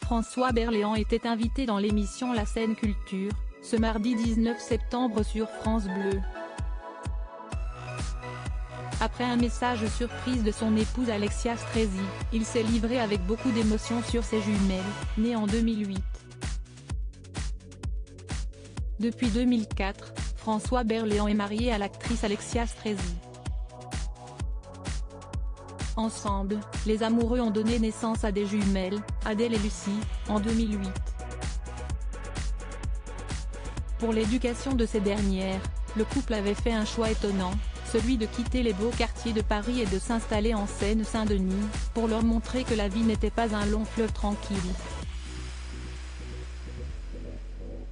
François Berléand était invité dans l'émission La Scène Culture, ce mardi 19 septembre sur France Bleu. Après un message surprise de son épouse Alexia Stresi, il s'est livré avec beaucoup d'émotion sur ses jumelles, nées en 2008. Depuis 2004, François Berléand est marié à l'actrice Alexia Stresi. Ensemble, les amoureux ont donné naissance à des jumelles, Adèle et Lucie, en 2008. Pour l'éducation de ces dernières, le couple avait fait un choix étonnant, celui de quitter les beaux quartiers de Paris et de s'installer en Seine-Saint-Denis, pour leur montrer que la vie n'était pas un long fleuve tranquille.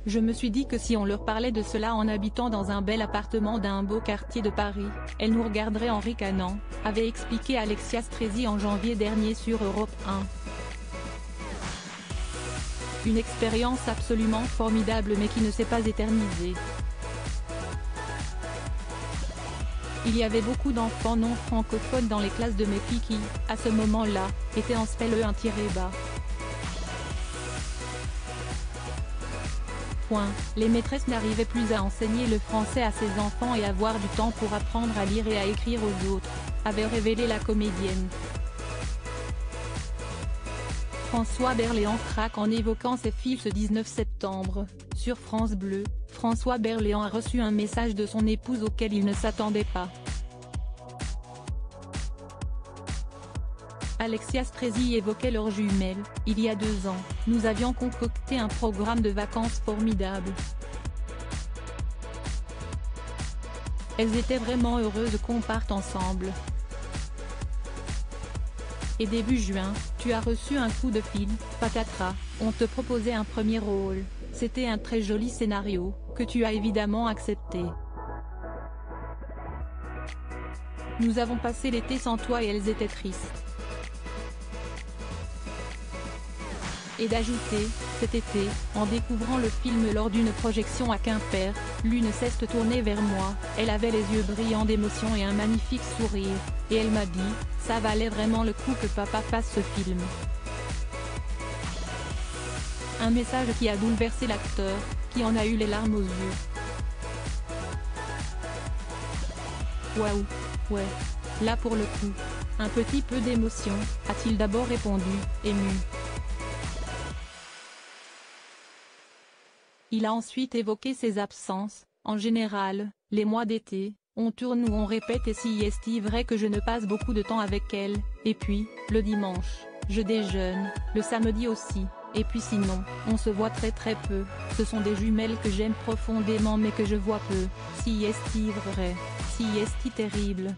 Je me suis dit que si on leur parlait de cela en habitant dans un bel appartement d'un beau quartier de Paris, elles nous regarderaient en ricanant, avait expliqué Alexia Stresi en janvier dernier sur Europe 1. Une expérience absolument formidable mais qui ne s'est pas éternisée. Il y avait beaucoup d'enfants non francophones dans les classes de mes filles qui, à ce moment-là, étaient en SPEL E1-bas. Les maîtresses n'arrivaient plus à enseigner le français à ses enfants et avoir du temps pour apprendre à lire et à écrire aux autres, avait révélé la comédienne. François Berléand craque en évoquant ses filles ce 19 septembre. Sur France Bleu, François Berléand a reçu un message de son épouse auquel il ne s'attendait pas. Alexia Stresi évoquait leurs jumelles. Il y a 2 ans, nous avions concocté un programme de vacances formidable. Elles étaient vraiment heureuses qu'on parte ensemble. Et début juin, tu as reçu un coup de fil, patatras, on te proposait un premier rôle, c'était un très joli scénario, que tu as évidemment accepté. Nous avons passé l'été sans toi et elles étaient tristes. Et d'ajouter, cet été, en découvrant le film lors d'une projection à Quimper, l'une s'est tournée vers moi, elle avait les yeux brillants d'émotion et un magnifique sourire, et elle m'a dit, ça valait vraiment le coup que papa fasse ce film. Un message qui a bouleversé l'acteur, qui en a eu les larmes aux yeux. Waouh, ouais. Là pour le coup. Un petit peu d'émotion, a-t-il d'abord répondu, ému. Il a ensuite évoqué ses absences. En général, les mois d'été, on tourne ou on répète et si est-il vrai que je ne passe beaucoup de temps avec elle, et puis, le dimanche, je déjeune, le samedi aussi, et puis sinon, on se voit très peu, ce sont des jumelles que j'aime profondément mais que je vois peu, si est-il vrai, si est-il terrible.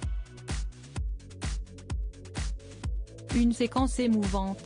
Une séquence émouvante,